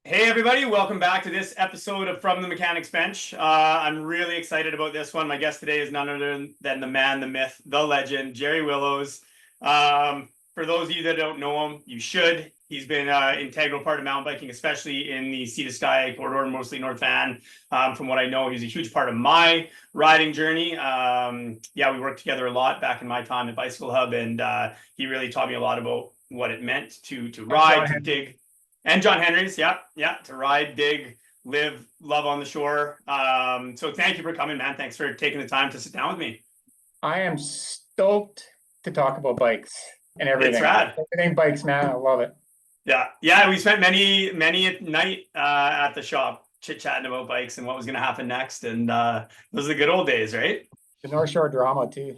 Hey everybody, welcome back to this episode of From the Mechanics Bench. I'm really excited about this one. My guest today is none other than the man, the myth, the legend, Jerry Willows. For those of you that don't know him, you should. He's been an integral part of mountain biking, especially in the Sea to Sky corridor, mostly North Van. From what I know, he's a huge part of my riding journey. We worked together a lot back in my time at Bicycle Hub, and he really taught me a lot about what it meant to ride, to dig. And John Henry's, to ride, dig, live, love on the shore. So thank you for coming, man. Thanks for taking the time to sit down with me. I am stoked to talk about bikes and everything. It's rad. Everything bikes, man. I love it. Yeah. We spent many a night at the shop chit-chatting about bikes and what was going to happen next. And those are the good old days, right? The North Shore drama, too.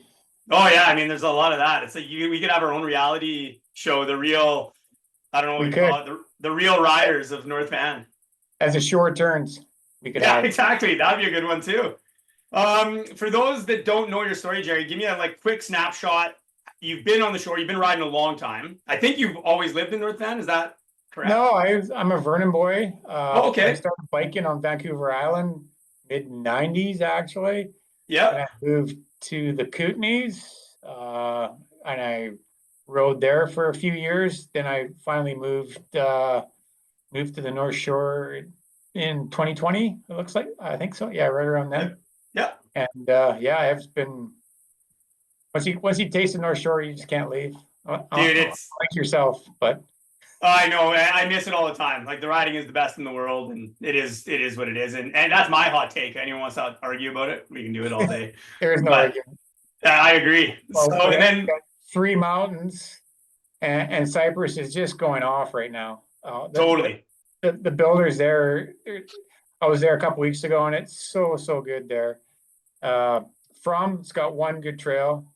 Oh, yeah. I mean, there's a lot of that. It's like we could have our own reality show, the real... I don't know what we call it, the real riders of North Van. As the shore turns, we could have. Exactly. That'd be a good one too. For those that don't know your story, Jerry, give me a quick snapshot. You've been on the shore, you've been riding a long time. I think you've always lived in North Van, is that correct? No, I'm a Vernon boy. Okay. I started biking on Vancouver Island mid-90s, actually. Yeah. And I moved to the Kootenays, and I rode there for a few years. Then I finally moved to the North Shore in 2020. It looks like, I think so. Yeah, right around then. Yeah. And it's been once you taste the North Shore, you just can't leave. Dude, it's like yourself, but I know I miss it all the time. Like the riding is the best in the world, and it is what it is. And that's my hot take. Anyone wants to argue about it, we can do it all day. There is no argument. I agree. Well, so and then three mountains, and Cypress is just going off right now. Totally. The builders there. I was there a couple weeks ago, and it's so good there. It's got one good trail.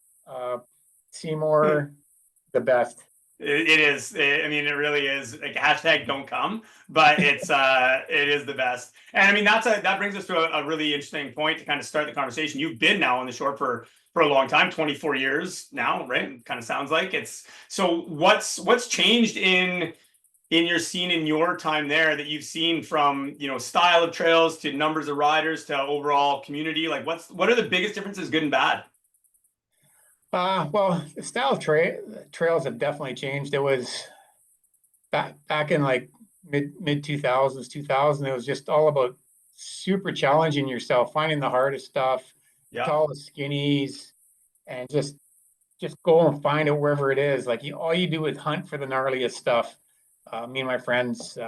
Seymour, the best. It is. I mean, it really is. Like hashtag don't come, but it's it is the best. And I mean, that brings us to a really interesting point to kind of start the conversation. You've been now on the shore for a long time, 24 years now, right? It kind of sounds like it's. So what's changed in your scene in your time there that you've seen from, style of trails to numbers of riders to overall community? Like what are the biggest differences, good and bad? Well, the style of trails have definitely changed. It was back in like mid 2000. It was just all about super challenging yourself, finding the hardest stuff, tallest skinnies, and just go and find it wherever it is. Like all you do is hunt for the gnarliest stuff. Me and my friends,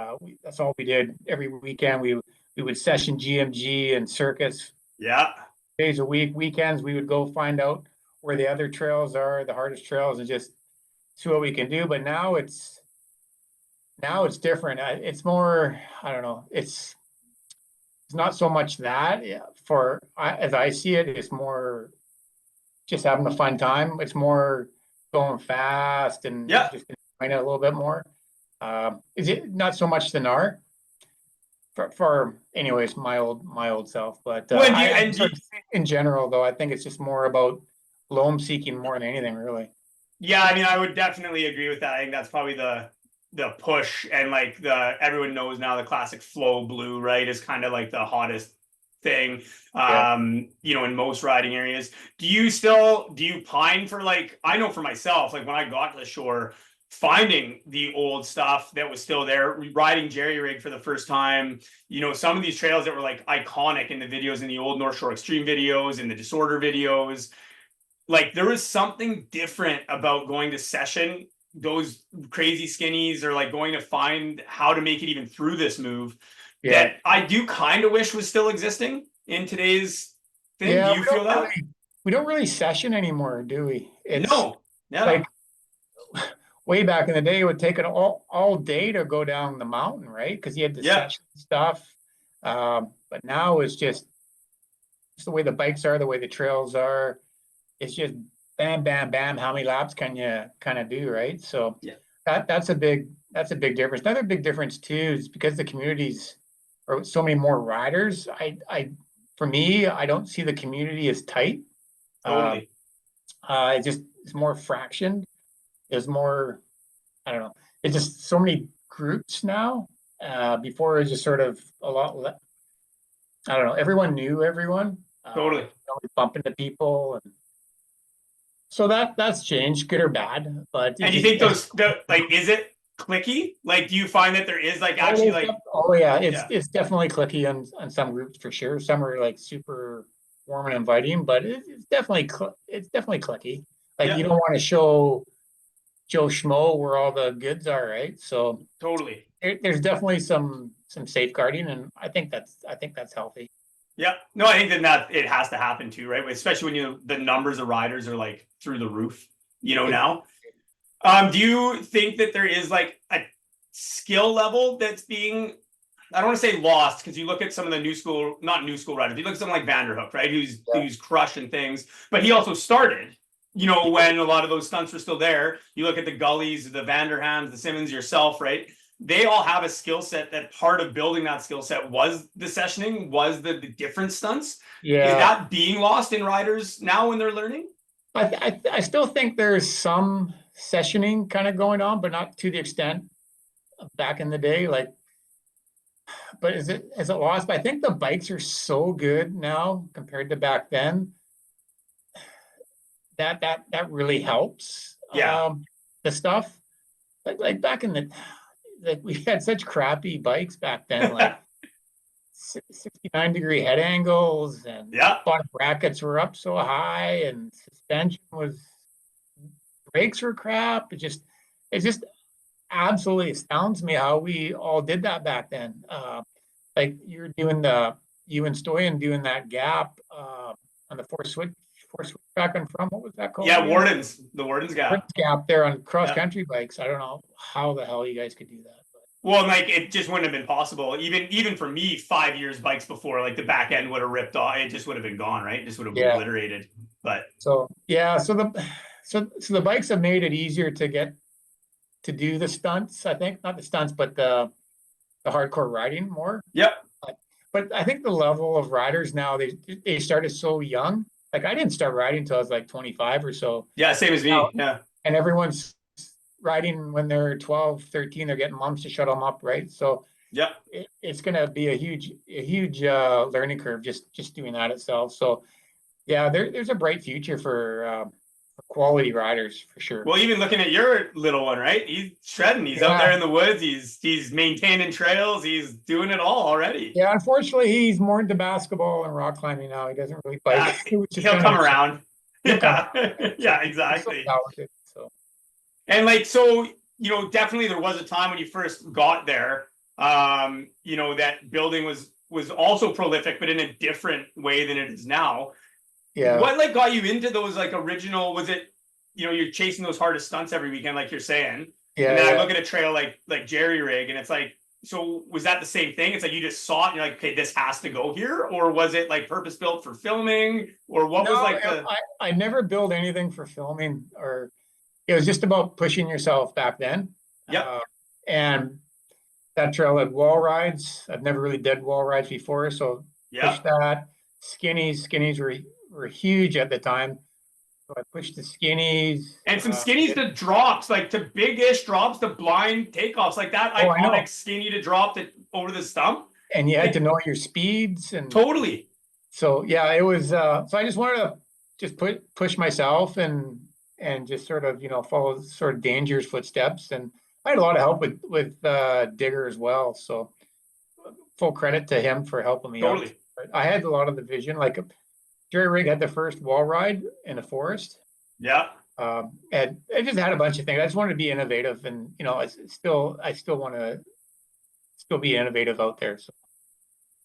that's all we did every weekend. We would session GMG and circus. Yeah. Days a week, weekends we would go find out where the other trails are, the hardest trails, and just see what we can do. But now it's different. It's more, I don't know. It's not so much that as I see it, it's more just having a fun time. It's more going fast and just find out a little bit more. Is it not so much the NAR for anyways, my old self, but in general though, I think it's just more about loam seeking more than anything, really. Yeah, I mean, I would definitely agree with that. I think that's probably the push, and like everyone knows now the classic Flow Blue, right, is kind of like the hottest thing, in most riding areas. Do you pine for, like, I know for myself, like when I got to the shore, finding the old stuff that was still there, riding jerry rig for the first time, some of these trails that were like iconic in the videos, in the old North Shore Extreme videos, in the Disorder videos. Like there was something different about going to session those crazy skinnies, or like going to find how to make it even through this move that I do kind of wish was still existing in today's thing. Do you feel that? We don't really session anymore, do we? No. Like way back in the day, it would take it all day to go down the mountain, right? Because you had to session stuff. But now it's just the way the bikes are, the way the trails are. It's just bam, bam, bam. How many laps can you kind of do, right? So that's a big difference. Another big difference too is because the communities are so many more riders. For me, I don't see the community as tight. Totally. It's more fractioned. There's more, I don't know. It's just so many groups now. Before it was just sort of a lot, I don't know, everyone knew everyone. Totally. You know, we bump into people, and so that's changed, good or bad. But it And you just think like, is it clicky? Like, do you find that there is like actually like, oh yeah, yeah, it's definitely clicky on some groups for sure. Some are like super warm and inviting, but it's definitely clicky. Like yeah, you don't want to show Joe Schmo where all the goods are, right? So totally. there's definitely some safeguarding, and I think that's healthy. Yeah. No, I think that it has to happen too, right? Especially when the numbers of riders are like through the roof, It, now. Do you think that there is like a skill level that's being, I don't want to say lost, because you look at some of the not new school riders, you look at someone like Vanderhook, right? yeah. Who's crushing things, but he also started, when a lot of those stunts were still there. You look at the Gullies, the Vanderhams, the Simmons, yourself, right? They all have a skill set that part of building that skill set was the sessioning, was the different stunts. Is Yeah, that being lost in riders now when they're learning? I still think there's some sessioning kind of going on, but not to the extent of back in the day. Like, but is it lost? But I think the bikes are so good now compared to back then that really helps. Yeah. The stuff like back in the like we had such crappy bikes back then, like 69-degree head angles, and Yeah. bottom brackets were up so high, and suspension was brakes were crap. It just absolutely astounds me how we all did that back then. Like you're doing you and Stoyan doing that gap on the four switch back and from, what was that called Yeah. again? The Wardens gap. Sprint gap there on cross Yeah. country bikes. I don't know how the hell you guys could do that. But Well, like it just wouldn't have been possible. Even for me, 5 years bikes before, like the back end would have ripped off. It just would have been gone, right? It just would have yeah, obliterated. But so yeah, so the bikes have made it easier to get to do the stunts. I think not the stunts, but the hardcore riding more. yep. But I think the level of riders now, they started so young. Like I didn't start riding until I was like 25 or so. Yeah, same as Now, me. Yeah. and everyone's riding when they're 12, 13, they're getting moms to shut them up, right? So Yep. it's going to be a huge learning curve just doing that itself. So yeah, there's a bright future for quality riders for sure. Well, even looking at your little one, right? He's shredding. He's out there Yeah. in the woods. He's maintaining trails. He's doing it all already. Yeah, unfortunately, he's more into basketball and rock climbing now. He doesn't really bike, which is He'll kind come of around. he'll come. Yeah. Yeah, He's so exactly. talented. So And like, so, definitely there was a time when you first got there, that building was also prolific, but in a different way than it is now. yeah, What like got you into those like original, was it, you're chasing those hardest stunts every weekend, like you're saying. And yeah, then I yeah. look at a trail like Jerry Rig, and it's like, so was that the same thing? It's like you just saw it and you're like, okay, this has to go here, or was it like purpose built for filming, or what No, was like the I never built anything for filming, or it was just about pushing yourself back then. yep, And that trail had wall rides. I've never really did wall rides before, so pushed yep. that. Skinnies were huge at the time. So I pushed the skinnies. And some skinnies to drops, like to big-ish drops to blind takeoffs, like that Oh, I know. iconic skinny to drop to over the stump. And you had to Like know your speeds, and totally. so yeah, it was. So I just wanted to just push myself and just sort of follow sort of Danger's footsteps. And I had a lot of help with Digger as well. So full credit to him for helping me out. Totally. But I had a lot of the vision. Like Jerry Rig had the first wall ride in a forest. Yeah. And I just had a bunch of things. I just wanted to be innovative, and I still want to still be innovative out there. So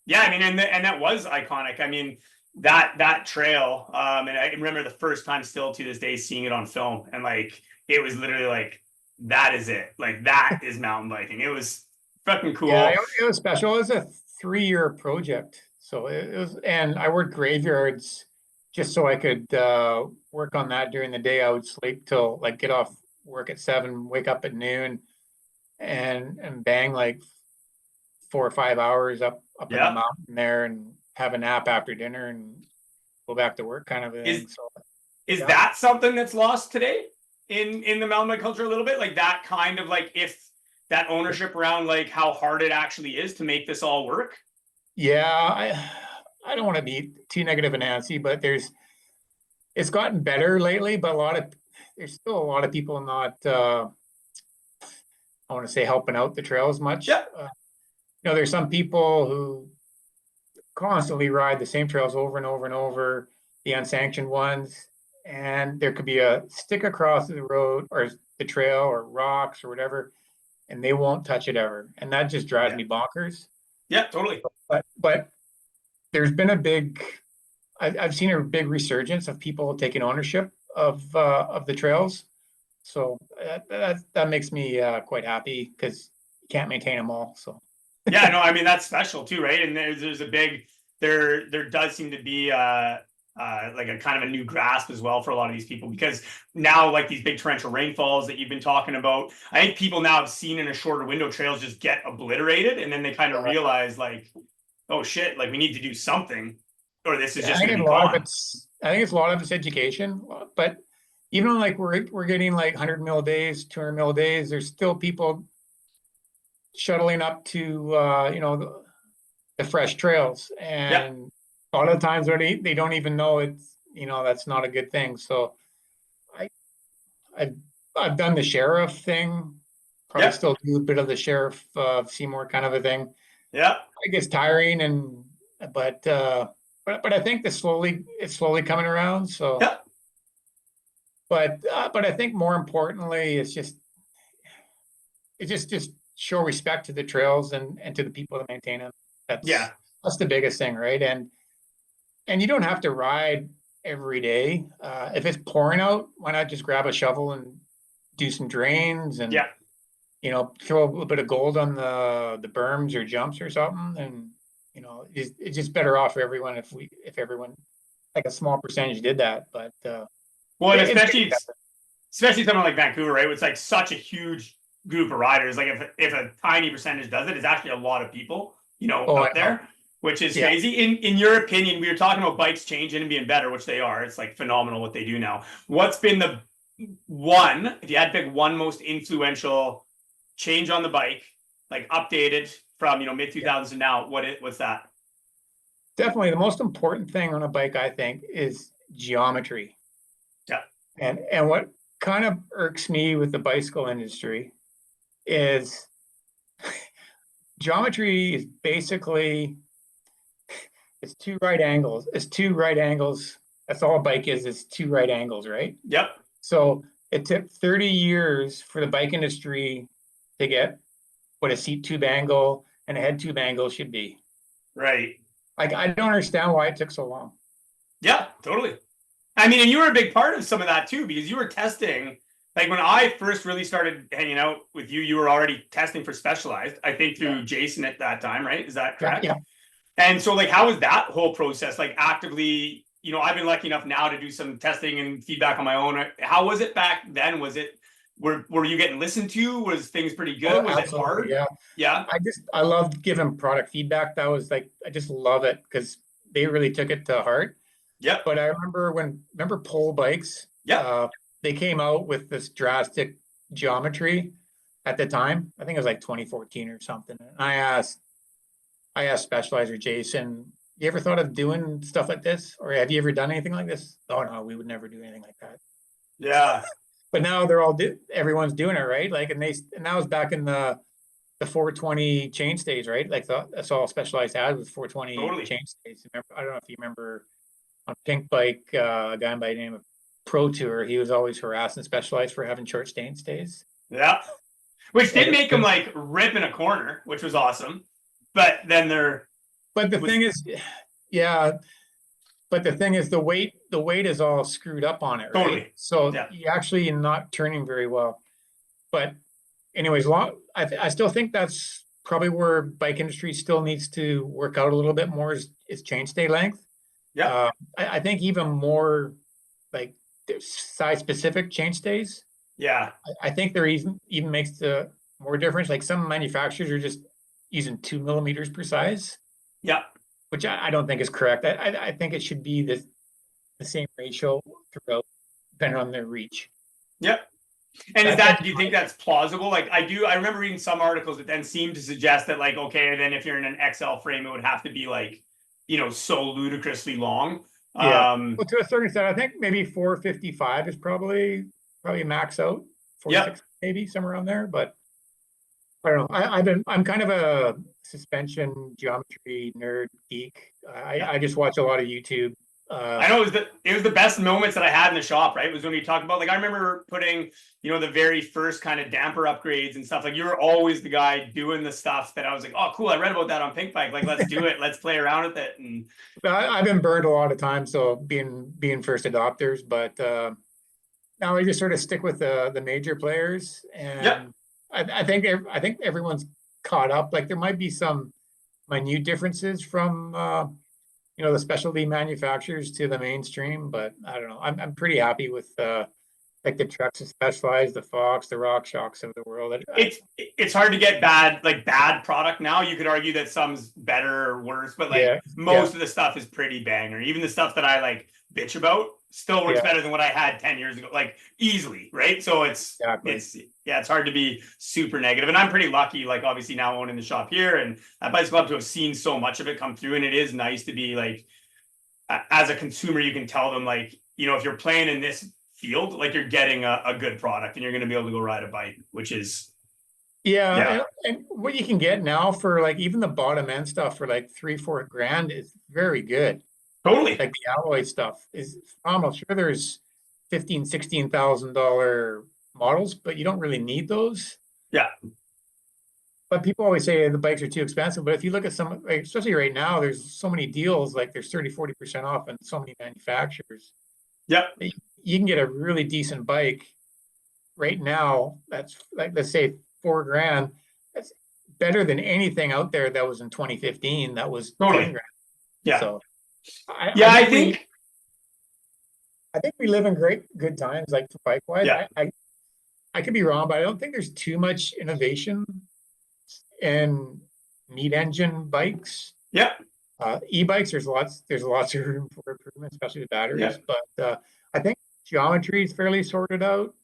Yeah, I mean, and that was iconic. I mean, that trail, and I remember the first time still to this day seeing it on film, and like it was literally like that is it. Like that is mountain biking. It was fucking yeah, cool. it was special. It was a 3-year project. So it was, and I worked graveyards just so I could work on that during the day. I would sleep till like get off work at 7, wake up at noon, and bang like 4 or 5 hours up in the Yeah. mountain there, and have a nap after dinner and go back to work kind of a Is thing. So is yeah, that something that's lost today in the mountain bike culture a little bit? Like that kind of like if that ownership around like how hard it actually is to make this all work? Yeah, I don't want to be too negative and Nancy, but it's gotten better lately, but there's still a lot of people not I want to say helping out the trails much. Yeah. There's some people who constantly ride the same trails over and over and over, the unsanctioned ones, and there could be a stick across the road or the trail or rocks or whatever, and they won't touch it ever. And that just drives me bonkers. Yeah, totally. But there's been I've seen a big resurgence of people taking ownership of the trails. So that makes me quite happy because you can't maintain them all. So Yeah, no, I mean that's special too, right? And there's a big there does seem to be like a kind of a new grasp as well for a lot of these people, because now like these big torrential rainfalls that you've been talking about, I think people now have seen in a shorter window trails just get obliterated, and then they kind of realize like, oh shit, like we need to do something, or this is just going to be gone. I think it's a lot of it's education, but even like we're getting like 100 mil a days, 200 mil a days, there's still people shuttling up to the fresh trails, and a lot of times they don't even know it's that's not a good thing. So I've done the sheriff thing, probably still do a bit of the sheriff Seymour kind of a thing. Yeah, I guess tiring but I think it's slowly coming around. So but I think more importantly it's just show respect to the trails and to the people that maintain them. That's the biggest thing, right? And you don't have to ride every day. If it's pouring out, why not just grab a shovel and do some drains and throw a little bit of gold on the berms or jumps or something. And it's just better off for everyone if everyone, like a small percentage, did that. But well, and especially something like Vancouver, right? It's like such a huge group of riders. Like if a tiny percentage does it, it's actually a lot of people, out there, which is crazy. In your opinion, we were talking about bikes changing and being better, which they are. It's like phenomenal what they do now. What's been the one, if you had to pick one most influential change on the bike, like updated from mid 2000s to now, what's that? Definitely the most important thing on a bike, I think, is geometry. Yeah. And what kind of irks me with the bicycle industry is geometry is basically it's two right angles. That's all a bike is. It's two right angles, right? Yep. So it took 30 years for the bike industry to get what a seat tube angle and a head tube angle should be. Right. Like, I don't understand why it took so long. Yeah, totally. I mean, and you were a big part of some of that too, because you were testing. Like when I first really started hanging out with you, you were already testing for Specialized, I think through Jason at that time, right? Is that correct? Yeah. And so like, how was that whole process? Like actively, I've been lucky enough now to do some testing and feedback on my own. How was it back then? Were you getting listened to? Was things pretty good? Was it hard? Yeah. Yeah. I loved giving product feedback. That was like, I just love it because they really took it to heart. Yeah. But I remember pole bikes. Yeah. They came out with this drastic geometry at the time. I think it was like 2014 or something. And I asked Specializer Jason, you ever thought of doing stuff like this? Or have you ever done anything like this? Oh no, we would never do anything like that. Yeah. But now everyone's doing it, right? Like, and that was back in the 420 chainstays, right? Like that's all Specialized had was 420 chainstays. I don't know if you remember on Pink Bike, a guy by the name of Pro Tour, he was always harassing Specialized for having short chainstays. Yeah. Which did make him like rip in a corner, which was awesome. But then the thing is the weight is all screwed up on it, right? Totally. So you actually not turning very well. But anyways, I still think that's probably where bike industry still needs to work out a little bit more is chainstay length. Yeah. I think even more like size specific chainstays. Yeah. I think there even makes the more difference. Like some manufacturers are just using 2 millimeters per size. Yeah. Which I don't think is correct. I think it should be the same ratio throughout, depending on their reach. Yep. And is That's do you think that's plausible? Like I remember reading some articles that then seemed to suggest that like, okay, then if you're in an XL frame, it would have to be like, so ludicrously long. yeah. Well, to a certain extent, I think maybe 455 is probably max out. Yep. 460 maybe somewhere around there, but I don't know. I'm kind of a suspension geometry nerd geek. I just watch a lot of YouTube. I know it was the best moments that I had in the shop, right? It was when we talked about, like, I remember putting, the very first kind of damper upgrades and stuff. Like, you were always the guy doing the stuff that I was like, oh, cool, I read about that on Pink Bike. Like, let's do it. Let's play around with it. And I've been burned a lot of times, so being first adopters, but now I just sort of stick with the major players, and yeah, I think everyone's caught up. Like there might be some minute differences from the specialty manufacturers to the mainstream, but I don't know. I'm pretty happy with like the trucks that specialize, the Fox, the Rock Shocks of the world. it's hard to get bad product now. You could argue that some's better or worse, but like Yeah, most of the stuff is pretty banger. Even the stuff that I like bitch about still works yeah, better than what I had 10 years ago, like easily, right? So exactly. it's hard to be super negative. And I'm pretty lucky, like obviously now owning the shop here and at Bicycle Club to have seen so much of it come through. And it is nice to be like, as a consumer, you can tell them like, if you're playing in this field, like you're getting a good product and you're going to be able to go ride a bike, which is And what you can get now for like even the bottom end stuff for like 3-4 grand is very good. totally. Like the alloy stuff is phenomenal. Sure, there's $15,000-$16,000 models, but you don't really need those. Yeah. But people always say the bikes are too expensive. But if you look at some, like, especially right now, there's so many deals, like there's 30-40% off and so many manufacturers. Yep. You can get a really decent bike right now. That's like, let's say 4 grand. That's better than anything out there that was in 2015. That was totally 10 grand. Yeah. So I think we live in good times, like bike wise. Yeah. I could be wrong, but I don't think there's too much innovation in mid-engine bikes. Yeah. E-bikes, there's lots of room for improvement, especially the batteries. Yeah. But I think geometry is fairly sorted out.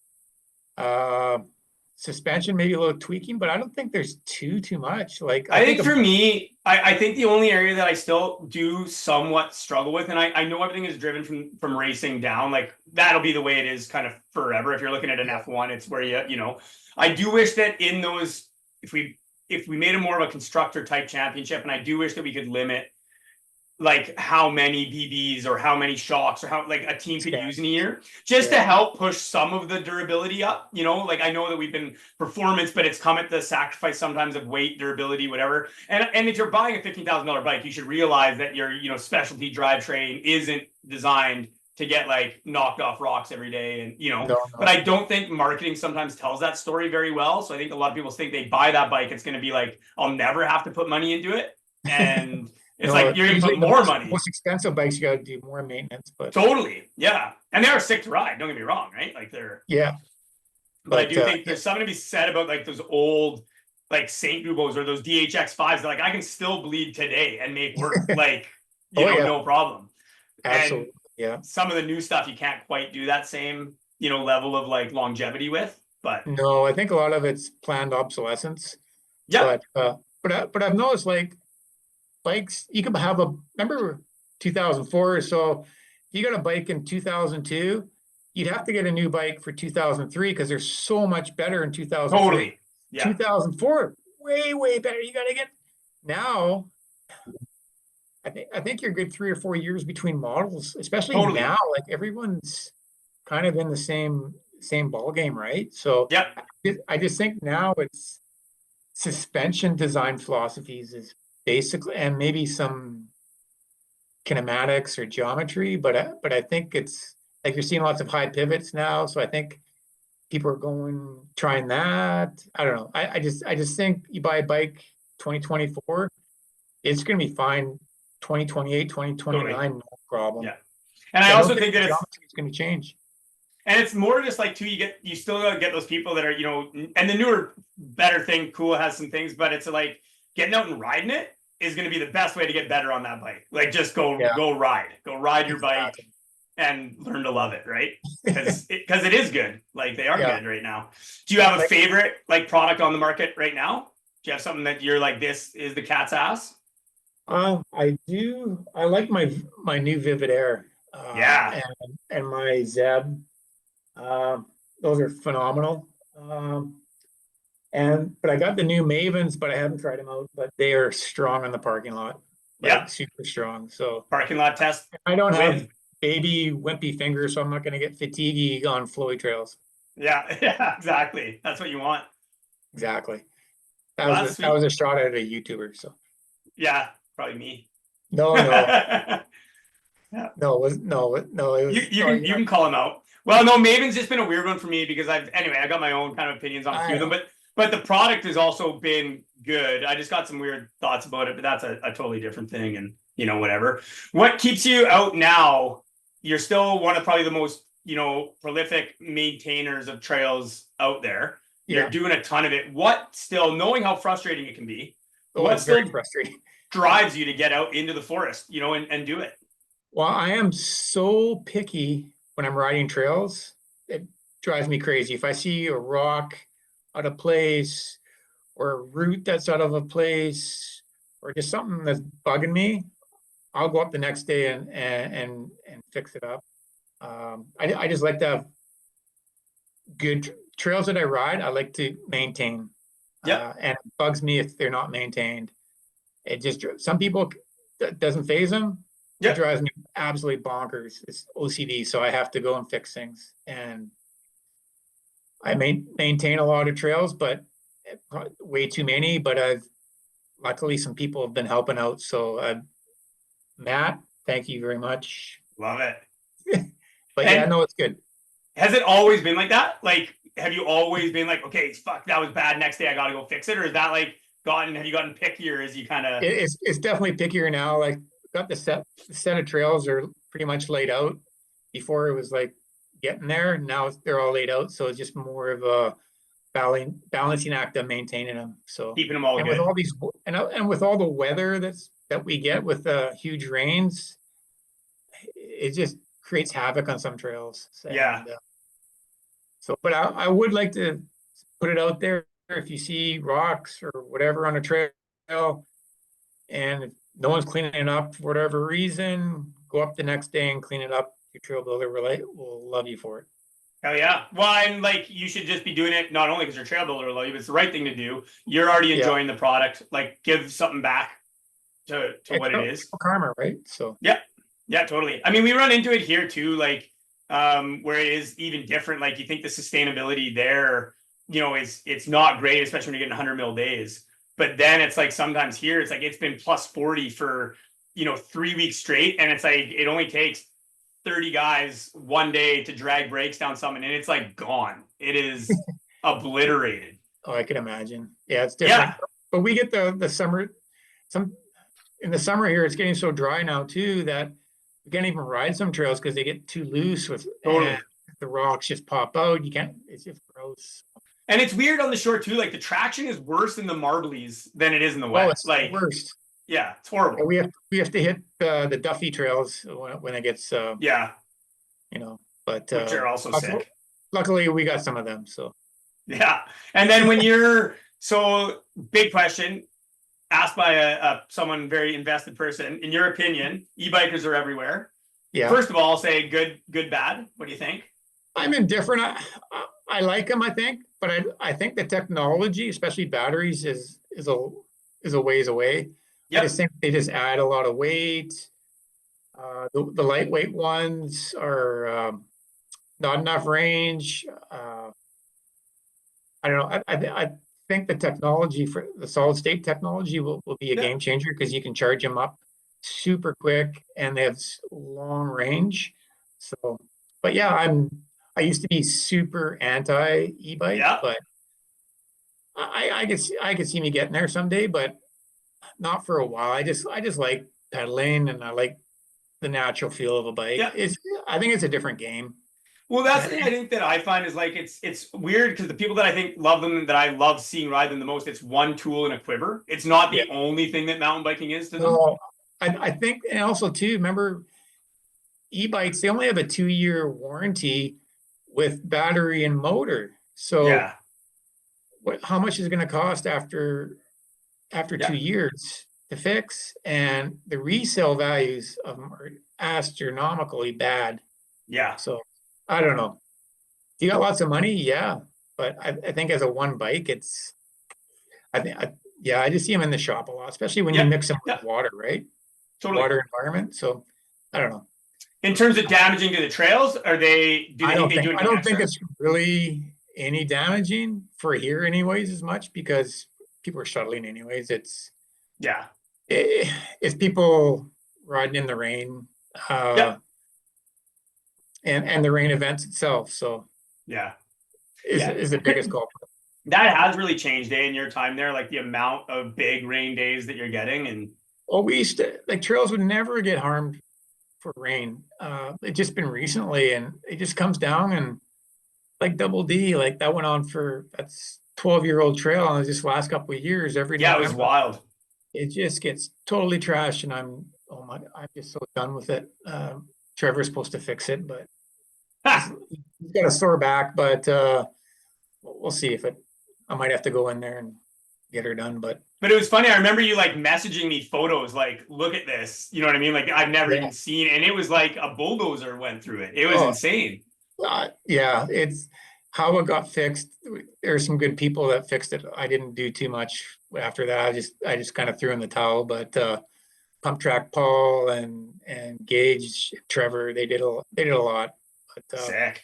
Suspension, maybe a little tweaking, but I don't think there's too much. Like I think for me, I think the only area that I still do somewhat struggle with, and I know everything is driven from racing down, like that'll be the way it is kind of forever. If you're looking at an F1, it's where I do wish that in those, if we made a more of a constructor type championship, and I do wish that we could limit like how many BBs or how many shocks or how like a team could use in a year, just to help push some of the durability up. Like I know that we've been performance, but it's come at the sacrifice sometimes of weight, durability, whatever. And if you're buying a $15,000 bike, you should realize that your specialty drivetrain isn't designed to get like knocked off rocks every day. And No. But I don't think marketing sometimes tells that story very well. So I think a lot of people think they buy that bike, it's going to be like, I'll never have to put money into it. And it's like you're gonna put more money. Most expensive bikes, you got to do more maintenance, but totally, yeah. And they are sick to ride. Don't get me wrong, right? Like they're But I do think there's something to be said about like those old like Saint Dubos or those DHX 5s. Like I can still bleed today and make work like no problem. Absolutely, and yeah. Some of the new stuff you can't quite do that same level of like longevity with. But no, I think a lot of it's planned obsolescence. Yeah. But I've noticed like bikes, you could have remember 2004 or so, you got a bike in 2002, you'd have to get a new bike for 2003 because they're so much better in 2003. Totally. Yeah. 2004, way better. You got to get now. I think you're good 3 or 4 years between models, especially now. Like everyone's kind of in the same ball game, right? So yeah, I just think now it's suspension design philosophies is basically, and maybe some kinematics or geometry, but I think it's like you're seeing lots of high pivots now. So I think people are trying that. I don't know. I just think you buy a bike 2024, it's going to be fine. 2028, 2029, no problem. Yeah, and I also think that it's going to change. And it's more just like too, you still gotta get those people that are, and the newer, better thing, cool has some things, but it's like getting out and riding it is going to be the best way to get better on that bike. Like just go ride your bike and learn to love it, right? Because it is good. Like they are Yeah. good right now. Do you have a Like, favorite like product on the market right now? Do you have something that you're like, this is the cat's ass? I do. I like my new Vivid Air, Yeah. and my Zeb. Um, those are phenomenal. But I got the new Mavens, but I haven't tried them out. But they are strong in the parking lot, Yeah. like super strong. So Parking lot test I don't have win. baby wimpy fingers, so I'm not going to get fatiguey on flowy trails. Yeah. Yeah, exactly. That's what you want. Exactly. Well, that's That was sweet. a shot at a YouTuber. So Yeah, probably me. no, no, Yeah. no, it was no, it You was. you Oh, can you're you not. can call him out. Well, no, Maven's just been a weird one for me because I got my own kind of opinions on a few I of them, know. but the product has also been good. I just got some weird thoughts about it, but that's a totally different thing, and whatever. What keeps you out now? You're still one of probably the most prolific maintainers of trails out there. You're Yeah. doing a ton of it. What still, knowing how frustrating it can be, Oh, what it's very still frustrating. drives you to get out into the forest, and do it? Well, I am so picky when I'm riding trails. It drives me crazy. If I see a rock out of place or a root that's out of a place or just something that's bugging me, I'll go up the next day and fix it up. I just like to have good trails that I ride. I like to maintain, Yep. and it bugs me if they're not maintained. It just some people that doesn't phase them. It Yep. drives me absolutely bonkers. It's OCD, so I have to go and fix things. And I maintain a lot of trails, but way too many. But I've luckily some people have been helping out. So Matt, thank you very much. Love it. But yeah, And no, it's good. has it always been like that? Like, have you always been like, okay, fuck, that was bad. Next day I got to go fix it, or is that like have you gotten pickier as you kind of? It's definitely pickier now. Like got the set of trails are pretty much laid out. Before it was like getting there. Now they're all laid out, so it's just more of a balancing act of maintaining them. So Keeping them all and with good? all these and with all the weather that we get with huge rains, it just creates havoc on some trails. Yeah. And but I would like to put it out there if you see rocks or whatever on a trail, and if no one's cleaning it up for whatever reason, go up the next day and clean it up. Your trail builder will love you for it. Hell yeah. Well, and like you should just be doing it not only because your trail builder will love you, but it's the right thing to do. You're already Yeah, enjoying the product. Like give something back to it's what it is. karma, right? So Yeah. Yeah, totally. I mean, we run into it here too, like where it is even different. Like you think the sustainability there, is it's not great, especially when you're getting 100 mil days. But then it's like sometimes here it's like it's been plus 40 for 3 weeks straight, and it's like it only takes 30 guys one day to drag brakes down something, and it's like gone. It is obliterated. oh, I can imagine. Yeah, it's different. Yeah, But we get the summer some in the summer here. It's getting so dry now too that we can't even ride some trails because they get too loose with and totally. the rocks just pop out. You can't. It's just gross. And it's weird on the shore too. Like the traction is worse in the marblies than it is in the Oh, wet. it's the Like, worst. yeah, it's horrible. We have to hit the Duffy trails when it gets Yeah, you know. But which are also sick. luckily we got some of them. So Yeah. And then when you're so big question asked by a someone very invested person, in your opinion, e-bikers are everywhere. yeah, First of all, I'll say good, bad. What do you think? I'm indifferent. I like them, I think, but I think the technology, especially batteries, is a ways away. I Yep. just think they just add a lot of weight. The lightweight ones are not enough range. I don't know. I think the technology for the solid state technology will be a Yeah. game changer because you can charge them up super quick and they have long range. So, but yeah, I used to be super anti e-bike, Yeah. but I could see me getting there someday, but not for a while. I just like pedaling and I like the natural feel of a bike. Yeah. I think it's a different game. Well, that's the And thing I think that I find is like it's weird because the people that I think love them, that I love seeing ride them the most, it's one tool in a quiver. It's not yeah, the only thing that mountain biking is to them. no, I think, and also too, remember e-bikes, they only have a 2-year warranty with battery and motor. So Yeah. how much is it going to cost after Yeah. 2 years to fix? And the resale values of them are astronomically bad. Yeah. So I don't know. You got lots of money, yeah. But I think as a one bike, I think yeah, I just see them in the shop a lot, especially when you Yeah. mix them Yeah. with water, right? Totally. Water environment. So I don't know. In terms of damaging to the trails, do they think they do I anything don't think extra? it's really any damaging for here anyways as much because people are shuttling anyways. Yeah. Eh, it's people riding in the rain, Yeah. uh, and the rain events itself. So Yeah. is Yeah. is the biggest culprit. That has really changed, in your time there, like the amount of big rain days that you're getting. And Well, we used to like trails would never get harmed for rain. It's just been recently, and it just comes down and like double D, like that went on for that's 12-year-old trail, and just last couple of years, every yeah, it was November, wild. it just gets totally trashed, and oh my, I'm just so done with it. Trevor's supposed to fix it, but he's, he's got a sore back, but we'll see if it. I might have to go in there and get her done, but But it was funny. I remember you like messaging me photos, like, look at this. You know what I mean? Like, I've never yeah. even seen, and it was like a bulldozer went through it. It was Oh, insane. yeah, it's how it got fixed. There's some good people that fixed it. I didn't do too much after that. I just kind of threw in the towel. But Pump Track Paul and Gage, Trevor, they did a lot. But Sick.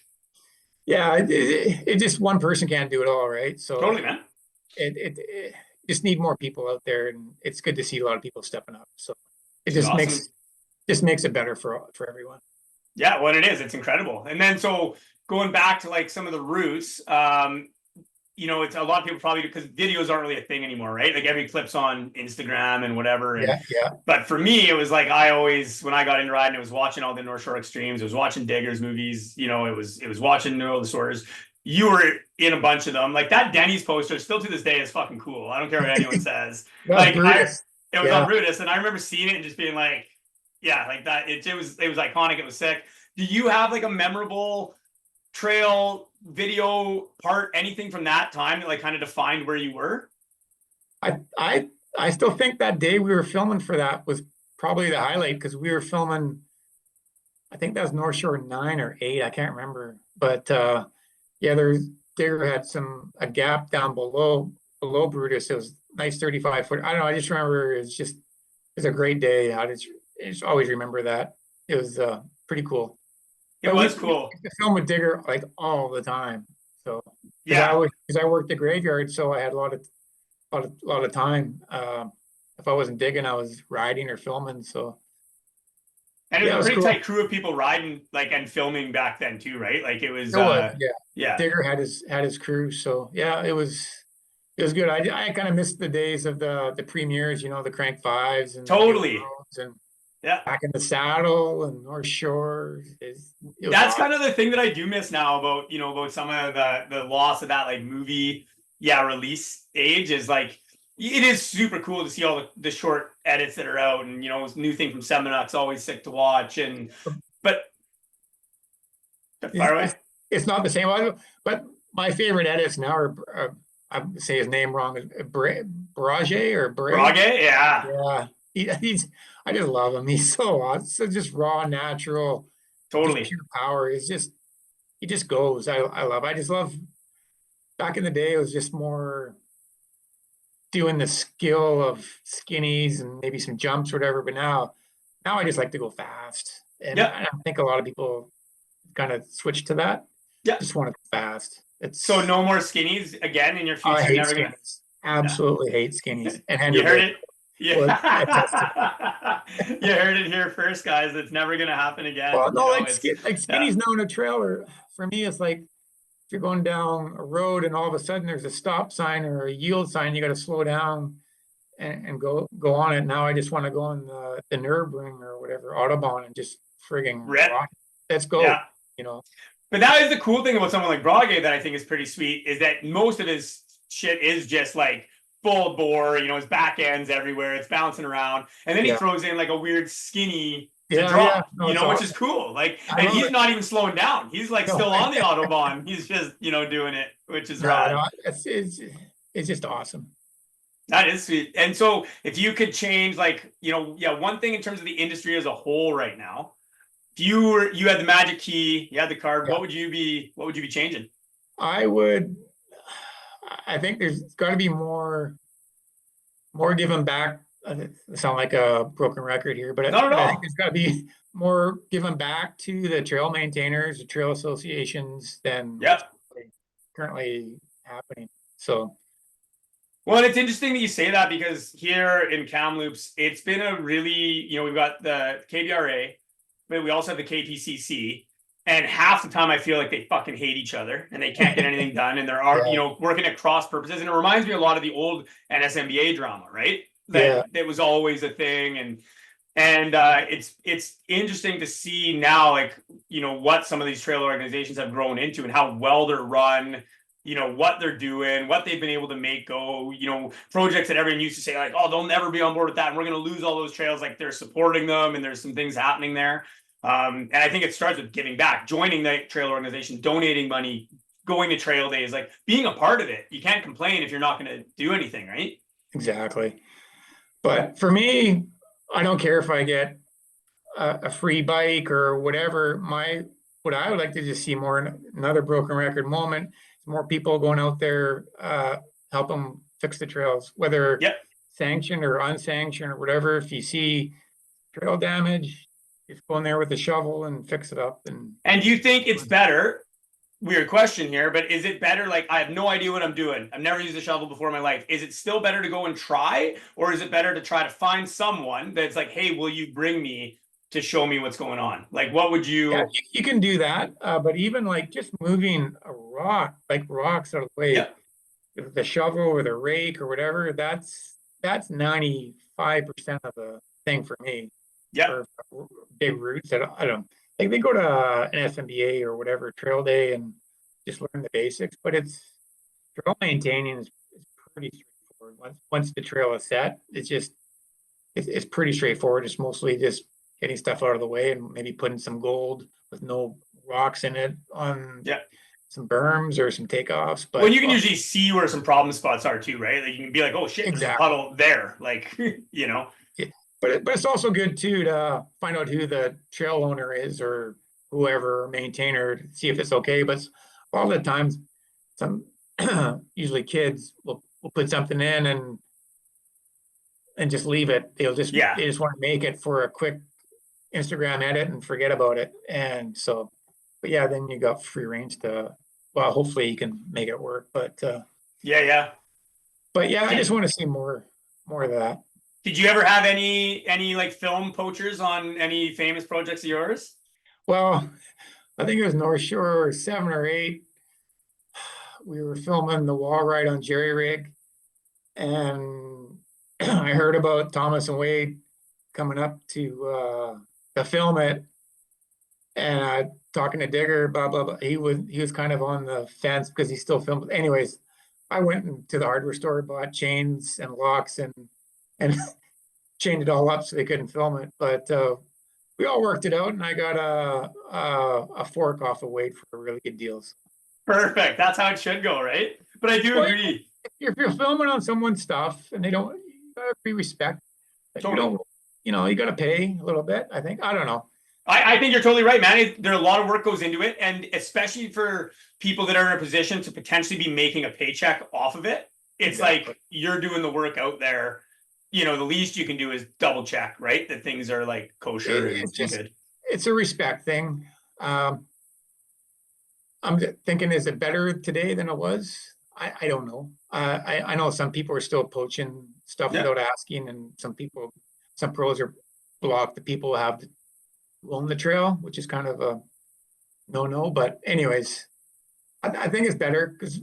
yeah, it just one person can't do it all, right? So Totally, man. it just need more people out there, and it's good to see a lot of people stepping up. So it Which is awesome. just makes it better for everyone. Yeah, what it is, it's incredible. And then so going back to like some of the routes, it's a lot of people probably because videos aren't really a thing anymore, right? Like every clip's on Instagram and whatever. And Yeah, yeah. but for me, it was like I always when I got into riding, it was watching all the North Shore Extremes, it was watching Diggers movies, it was watching Neural Disorders. You were in a bunch of them. Like that Denny's poster still to this day is fucking cool. I don't care what anyone says. That was Like Brutus. it was on Yeah. Brutus, and I remember seeing it and just being like, yeah, like that. It was iconic. It was sick. Do you have like a memorable trail video part, anything from that time that like kind of defined where you were? I I I still think that day we were filming for that was probably the highlight because we were filming. I think that was North Shore 9 or 8. I can't remember, but yeah, there had a gap down below Brutus. It was nice 35 foot. I don't know. I just remember it's a great day. I just always remember that. It was pretty cool. It But we was used cool. to film with Digger like all the time. So Yeah. because I worked the graveyard, so I had a lot of time. If I wasn't digging, I was riding or filming. So And it yeah, was it a was pretty cool. tight crew of people riding like and filming back then too, right? Like it was It was, yeah. yeah, Digger had his crew, so yeah, it was good. I kind of missed the days of the premieres, the Crank Fives and the Jerry totally. Willows and Yeah. Back in the Saddle and North Shore. It was That's awesome. kind of the thing that I do miss now about some of the loss of that like movie, yeah, release age is like it is super cool to see all the short edits that are out and new thing from Seminux always sick to watch but It's, far away. it's, it's not the same, but my favorite edits now I say his name wrong, Brage or Bray. Brage, yeah, Yeah, I just love him. He's so awesome, so just raw, natural, just totally. pure power. He just goes. I just love. Back in the day, it was just more doing the skill of skinnies and maybe some jumps, or whatever. But now I just like to go fast, and Yeah, I think a lot of people kind of switch to that. yeah. Just want to go fast. So no more skinnies again in your I future. hate Never gonna. skinnies. Yeah. Absolutely hate skinnies. And You Henry heard Baker it. Yeah. was attest to You heard it here first, guys. It's never gonna happen again. well, no, It's like yeah, skinnies now in a trailer. For me, it's like if you're going down a road and all of a sudden there's a stop sign or a yield sign, you got to slow down and go on it. Now I just want to go on the Nürburgring or whatever Autobahn and just frigging rip. rock. Let's Yeah. go. You know. But that is the cool thing about someone like Brage that I think is pretty sweet is that most of his shit is just like full bore, his back ends everywhere, it's bouncing around. And then he Yeah. throws in like a weird skinny to Yeah. drop, No, it's which is awesome. cool. Like, I and love he's it. not even slowing down. He's like No, still on the Autobahn. He's just, doing it, which is no, rad. it's just awesome. That is sweet. And so if you could change like, one thing in terms of the industry as a whole right now, if you had the magic key, you had the card, Yeah. what would you be changing? I would, I think there's got to be more given back. I sound like a broken record here, but Not at I think all. there's got to be more given back to the trail maintainers, the trail associations than Yeah. what's currently happening. So Well, and it's interesting that you say that because here in Kamloops, it's been a really, we've got the KBRA, but we also have the KPCC. And half the time I feel like they fucking hate each other and they can't get anything done. And they're, yeah, working at cross purposes. And it reminds me a lot of the old NSMBA drama, right? yeah, That was always a thing. And it's interesting to see now, like, what some of these trail organizations have grown into and how well they're run, what they're doing, what they've been able to make go, projects that everyone used to say, like, oh, they'll never be on board with that. And we're going to lose all those trails. Like, they're supporting them and there's some things happening there. And I think it starts with giving back, joining the trail organization, donating money, going to trail days, like being a part of it. You can't complain if you're not going to do anything, right? exactly. But for me, I don't care if I get a free bike or whatever. What I would like to just see more, another broken record moment, is more people going out there, help them fix the trails, whether Yep. sanctioned or unsanctioned or whatever. If you see trail damage, just go in there with a shovel and fix it up. And do you think it's better? Weird question here, but is it better? Like, I have no idea what I'm doing. I've never used a shovel before in my life. Is it still better to go and try, or is it better to try to find someone that's like, hey, will you bring me to show me what's going on? Like, what would Yeah, you? you can do that, but even like just moving a rock, like rocks out of the way, Yeah, the shovel or the rake or whatever, that's 95% of the thing for me. yeah, For big routes that I don't like, they go to an SMBA or whatever trail day and just learn the basics, but it's trail maintaining is pretty straightforward. Once the trail is set, it's pretty straightforward. It's mostly just getting stuff out of the way and maybe putting some gold with no rocks in it on yeah. some berms or some takeoffs. Well, But you can usually see where some problem spots are too, right? Like, you can be like, oh shit, there's a exactly. puddle there. Like, Yeah. But it's also good too to find out who the trail owner is or whoever maintainer to see if it's okay. But all the times, some usually kids will put something in and just leave it. yeah. They just want to make it for a quick Instagram edit and forget about it. And so, but yeah, then you got free range to, well, hopefully you can make it work. Yeah, yeah. But yeah, I just Did want to see more of that. did you ever have any like film poachers on any famous projects of yours? Well, I think it was North Shore 7 or 8. We were filming the wall ride on Jerry Rig, and I heard about Thomas and Wade coming up to film it, and talking to Digger, blah blah blah. He was kind of on the fence because he still filmed. Anyways, I went to the hardware store, bought chains and locks, and chained it all up so they couldn't film it. But we all worked it out, and I got a fork off of Wade for a really good deal. Perfect. That's how it should go, right? But I do Well, agree. if you're filming on someone's stuff and they don't, you gotta be respect. But you Totally. don't, you gotta pay a little bit. I think. I don't know. I think you're totally right, man. There a lot of work goes into it, and especially for people that are in a position to potentially be making a paycheck off of it. It's Exactly. like you're doing the work out there. The least you can do is double check, right? That things are like kosher It's and just good. it's a respect thing. Um, I'm thinking, is it better today than it was? I don't know. I know some people are still poaching stuff Yeah. without asking, and some pros are blocked the people who have to own the trail, which is kind of a no. But anyways, I think it's better because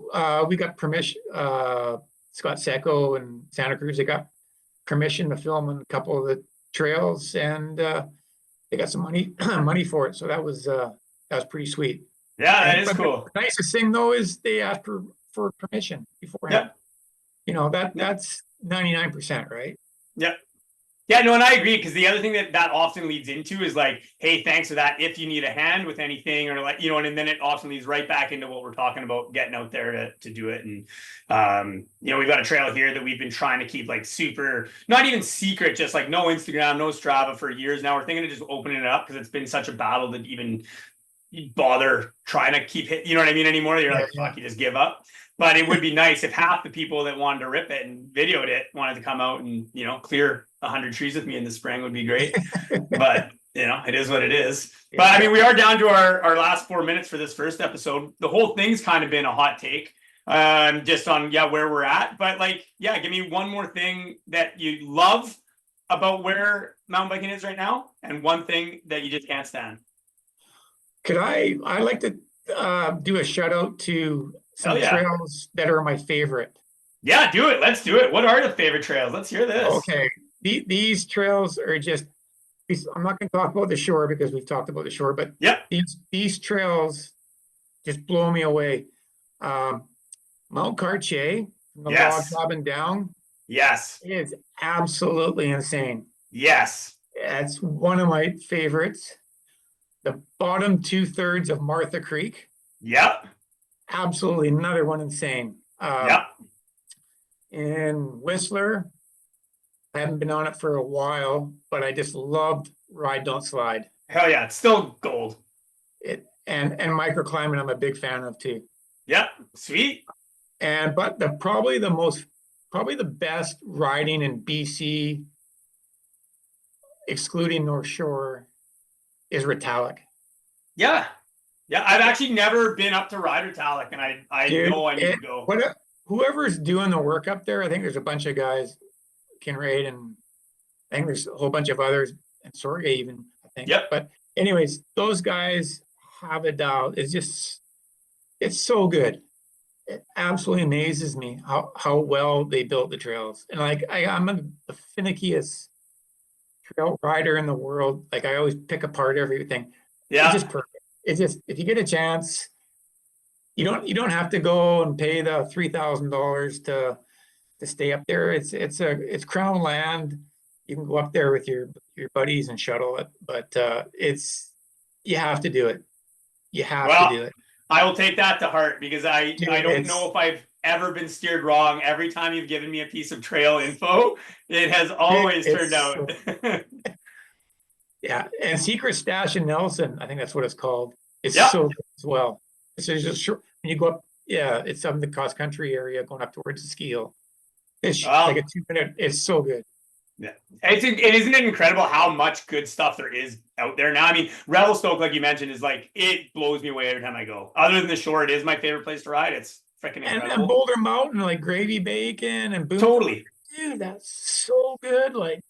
we got permission. Scott Secco and Santa Cruz, they got permission to film on a couple of the trails, and they got some money money for it. So that was pretty sweet. Yeah, that And is but the cool. nicest thing though is they ask for permission beforehand. Yep. That Yep. that's 99%, right? Yep. Yeah, no, and I agree, because the other thing that often leads into is like, hey, thanks for that. If you need a hand with anything, or like, and then it often leads right back into what we're talking about, getting out there to do it. And we've got a trail here that we've been trying to keep like super, not even secret, just like no Instagram, no Strava for years now. We're thinking of just opening it up, because it's been such a battle to even bother trying to keep it, you know what I mean, anymore. You're like, fuck, you just give up. But it would be nice if half the people that wanted to rip it and videoed it wanted to come out and, clear 100 trees with me in the spring would be great. But, it is what it is. But I mean, we are down to our last 4 minutes for this first episode. The whole thing's kind of been a hot take, just on, where we're at. But like, give me one more thing that you love about where mountain biking is right now, and one thing that you just can't stand. I'd like to do a shout out to some trails that are my favorite. Yeah, do it. Let's do it. What are the favorite trails? Let's hear this. Okay. These trails are just, I'm not going to talk about the shore because we've talked about the shore, but these trails just blow me away. Mount Cartier, from the log cabin down. Yes. It is absolutely insane. Yes. It's one of my favorites. The bottom 2/3 of Martha Creek. Yep. Absolutely another one insane. In Whistler, I haven't been on it for a while, but I just loved Ride Don't Slide. Hell yeah, it's still gold. And microclimate I'm a big fan of too. Yep, sweet. But probably the best riding in BC, excluding North Shore, is Ritalik. Yeah. I've actually never been up to ride Ritalik, and I know I need to go. Whoever's doing the work up there, I think there's a bunch of guys, Kinraid, and I think there's a whole bunch of others, and Sorge even, I think. Yep. But anyways, those guys have it down. It's so good. It absolutely amazes me how well they built the trails. And like I'm the finickiest trail rider in the world. Like I always pick apart everything. Yeah. It's just perfect. It's just, if you get a chance, you don't have to go and pay the $3,000 to stay up there. It's crown land. You can go up there with your buddies and shuttle it, but you have to do it. You have to do it. I will take that to heart, because I don't know if I've ever been steered wrong. Every time you've given me a piece of trail info, it has always turned out. Yeah, and Secret Stash in Nelson, I think that's what it's called. It's so good as well. So it's just short, when you go up, it's up in the cross country area going up towards the ski hill. It's like a 2-minute. It's so good. Yeah, isn't it incredible how much good stuff there is out there now? I mean, Revelstoke, like you mentioned, is like, it blows me away every time I go. Other than the shore, it is my favorite place to ride. It's freaking incredible. And Boulder Mountain, like Gravy Bacon and Boom. Totally, dude, that's so good. Like,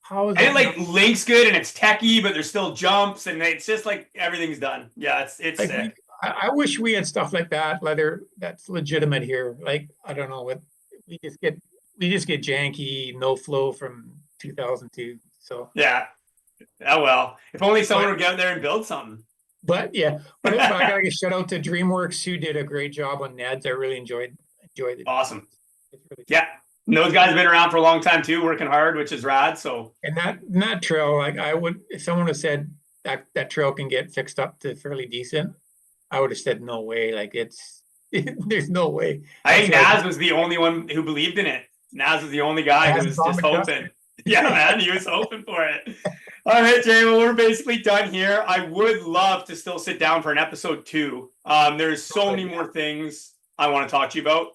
how is and it like links good, and it's techie, but there's still jumps, and it's just like everything's done. Yeah, it's like, sick. I wish we had stuff like that, leather that's legitimate here. Like, I don't know what we just get janky, no flow from 2002. So yeah. Oh well, if only someone would get out there and build something. But I gotta give a shout out to DreamWorks, who did a great job on Neds. I really enjoyed it. Awesome. Really and those guys have been around for a long time too, working hard, which is rad. So and that trail, like I would, if someone had said that trail can get fixed up to fairly decent, I would have said no way. Like there's no way. I think Naz was the only one who believed in it. Naz was the only guy who was just hoping. Yeah, man, he was hoping for it. All right, Jay, well, we're basically done here. I would love to still sit down for an episode 2. There's so many more things I want to talk to you about.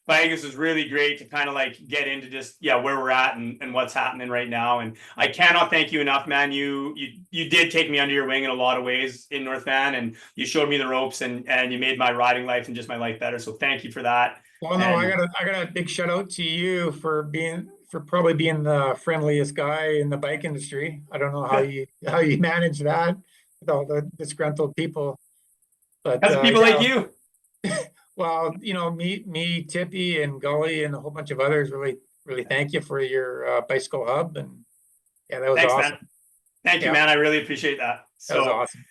But I think this is really great to kind of like get into just, where we're at and what's happening right now. And I cannot thank you enough, man. You did take me under your wing in a lot of ways in North Van, and you showed me the ropes, and you made my riding life and just my life better. So thank you for that. Well, no, I got a big shout out to you for probably being the friendliest guy in the bike industry. I don't know how you manage that with all the disgruntled people. But that's people like you. Well, me, Tippy, and Gully, and a whole bunch of others really, really thank you for your bicycle hub, and that was awesome. Man. Thank you, man. I really appreciate that. That was awesome.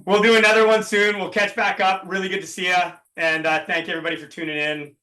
We'll do another one soon. We'll catch back up. Really good to see you, and thank everybody for tuning in.